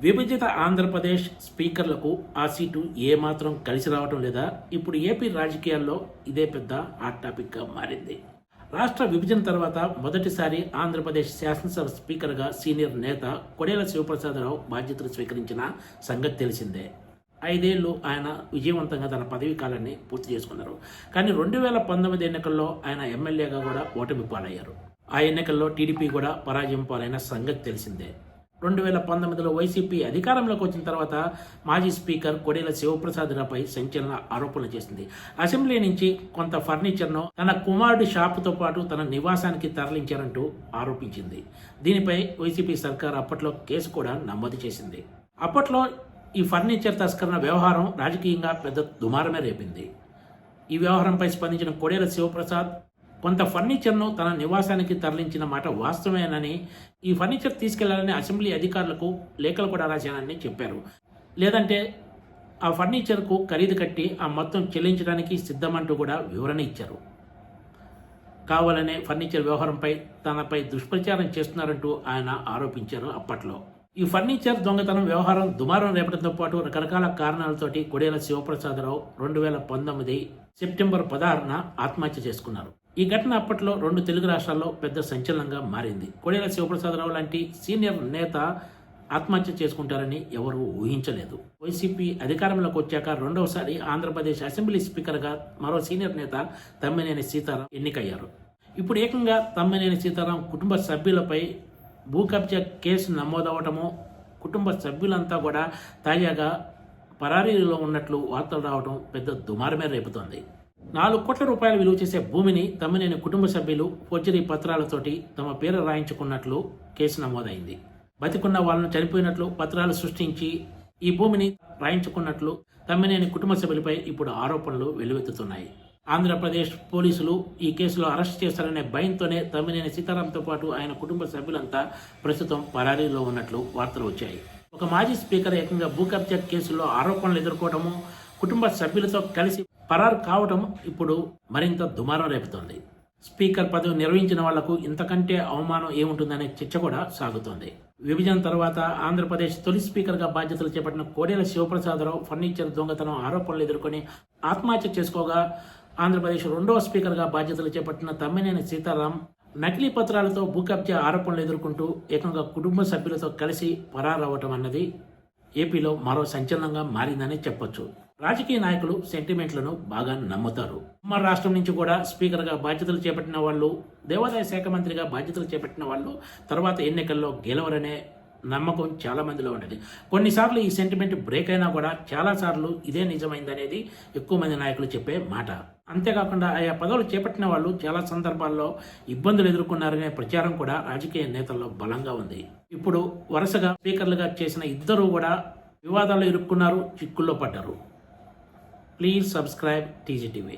విభజిత ఆంధ్రప్రదేశ్ స్పీకర్లకు ఆ సీటు ఏమాత్రం కలిసి రావటం లేదా? ఇప్పుడు ఏపీ రాజకీయాల్లో ఇదే పెద్ద హాట్ టాపిక్గా మారింది. రాష్ట్ర విభజన తర్వాత మొదటిసారి ఆంధ్రప్రదేశ్ శాసనసభ స్పీకర్గా సీనియర్ నేత కొడేల శివప్రసాదరావు బాధ్యతలు స్వీకరించిన సంగతి తెలిసిందే. 5 ఏళ్లు ఆయన విజయవంతంగా తన పదవీ కాలాన్ని పూర్తి చేసుకున్నారు. కానీ 2019 ఎన్నికల్లో ఆయన ఎమ్మెల్యేగా కూడా ఓటమి పాలయ్యారు. ఆ ఎన్నికల్లో టీడీపీ కూడా పరాజయం పాలైన సంగతి తెలిసిందే. 2019లో వైసీపీ అధికారంలోకి వచ్చిన తర్వాత మాజీ స్పీకర్ కొడేల శివప్రసాదరావుపై సంచలన ఆరోపణలు చేసింది. అసెంబ్లీ నుంచి కొంత ఫర్నిచర్ను తన కుమారుడి షాపుతో పాటు తన నివాసానికి తరలించారంటూ ఆరోపించింది. దీనిపై వైసీపీ సర్కార్ అప్పట్లో కేసు కూడా నమోదు చేసింది. అప్పట్లో ఈ ఫర్నిచర్ తస్కరణ వ్యవహారం రాజకీయంగా పెద్ద దుమారమే రేపింది. ఈ వ్యవహారంపై స్పందించిన కొడేల శివప్రసాద్ కొంత ఫర్నిచర్ను తన నివాసానికి తరలించిన మాట వాస్తవమేనని, ఈ ఫర్నిచర్ తీసుకెళ్లాలని అసెంబ్లీ అధికారులకు లేఖలు కూడా రాశానని చెప్పారు. లేదంటే ఆ ఫర్నిచర్కు ఖరీదు కట్టి ఆ మొత్తం చెల్లించడానికి సిద్ధమంటూ కూడా వివరణ ఇచ్చారు. కావాలనే ఫర్నిచర్ వ్యవహారంపై తనపై దుష్ప్రచారం చేస్తున్నారంటూ ఆయన ఆరోపించారు. అప్పట్లో ఈ ఫర్నిచర్ దొంగతనం వ్యవహారం దుమారం రేపడంతో పాటు రకరకాల కారణాలతోటి కొడేల శివప్రసాదరావు 2019 సెప్టెంబర్ 16న ఆత్మహత్య చేసుకున్నారు. ఈ ఘటన అప్పట్లో 2 తెలుగు రాష్ట్రాల్లో పెద్ద సంచలనంగా మారింది. కొడేల శివప్రసాదరావు లాంటి సీనియర్ నేత ఆత్మహత్య చేసుకుంటారని ఎవరూ ఊహించలేదు. వైసీపీ అధికారంలోకి వచ్చాక రెండవసారి ఆంధ్రప్రదేశ్ అసెంబ్లీ స్పీకర్గా మరో సీనియర్ నేత తమ్మినేని సీతారాం ఎన్నికయ్యారు. ఇప్పుడు ఏకంగా తమ్మినేని సీతారాం కుటుంబ సభ్యులపై భూ కబ్జా కేసు నమోదవటము, కుటుంబ సభ్యులంతా కూడా తాజాగా పరారీలో ఉన్నట్లు వార్తలు రావడం పెద్ద దుమారమే రేపుతోంది. 4 కోట్ల రూపాయల విలువ చేసే భూమిని తమ్మినేని కుటుంబ సభ్యులు ఫోర్జరీ పత్రాలతోటి తమ పేరు రాయించుకున్నట్లు కేసు నమోదైంది. బతికున్న వాళ్ళను చనిపోయినట్లు పత్రాలు సృష్టించి ఈ భూమిని రాయించుకున్నట్లు తమ్మినేని కుటుంబ సభ్యులపై ఇప్పుడు ఆరోపణలు వెల్లువెత్తుతున్నాయి. ఆంధ్రప్రదేశ్ పోలీసులు ఈ కేసులో అరెస్ట్ చేస్తారనే భయంతోనే తమ్మినేని సీతారాంతో పాటు ఆయన కుటుంబ సభ్యులంతా ప్రస్తుతం పరారీలో ఉన్నట్లు వార్తలు వచ్చాయి. ఒక మాజీ స్పీకర్ ఏకంగా భూ కబ్జా కేసులో ఆరోపణలు ఎదుర్కోవటము, కుటుంబ సభ్యులతో కలిసి పరారు కావటం ఇప్పుడు మరింత దుమారం రేపుతోంది. స్పీకర్ పదవి నిర్వహించిన వాళ్లకు ఇంతకంటే అవమానం ఏముంటుందనే చర్చ కూడా సాగుతోంది. విభజన తర్వాత ఆంధ్రప్రదేశ్ తొలి స్పీకర్గా బాధ్యతలు చేపట్టిన కోడేల శివప్రసాదరావు ఫర్నిచర్ దొంగతనం ఆరోపణలు ఎదుర్కొని ఆత్మహత్య చేసుకోగా, ఆంధ్రప్రదేశ్ రెండవ స్పీకర్గా బాధ్యతలు చేపట్టిన తమ్మినేని సీతారాం నకిలీ పత్రాలతో భూ కబ్జా ఆరోపణలు ఎదుర్కొంటూ ఏకంగా కుటుంబ సభ్యులతో కలిసి పరారవటం అన్నది ఏపీలో మరో సంచలనంగా మారిందని చెప్పొచ్చు. రాజకీయ నాయకులు సెంటిమెంట్లను బాగా నమ్ముతారు. మన రాష్ట్రం నుంచి కూడా స్పీకర్గా బాధ్యతలు చేపట్టిన వాళ్ళు, దేవాదాయ శాఖ మంత్రిగా బాధ్యతలు చేపట్టిన వాళ్ళు తర్వాత ఎన్నికల్లో గెలవరనే నమ్మకం చాలా మందిలో ఉండేది. కొన్నిసార్లు ఈ సెంటిమెంట్ బ్రేక్ అయినా కూడా చాలాసార్లు ఇదే నిజమైందనేది ఎక్కువ మంది నాయకులు చెప్పే మాట. అంతేకాకుండా ఆయా పదవులు చేపట్టిన వాళ్ళు చాలా సందర్భాల్లో ఇబ్బందులు ఎదుర్కొన్నారనే ప్రచారం కూడా రాజకీయ నేతల్లో బలంగా ఉంది. ఇప్పుడు వరుసగా స్పీకర్లుగా చేసిన ఇద్దరు కూడా వివాదాల్లో ఇరుక్కున్నారు, చిక్కుల్లో పడ్డారు. Please subscribe TGTV.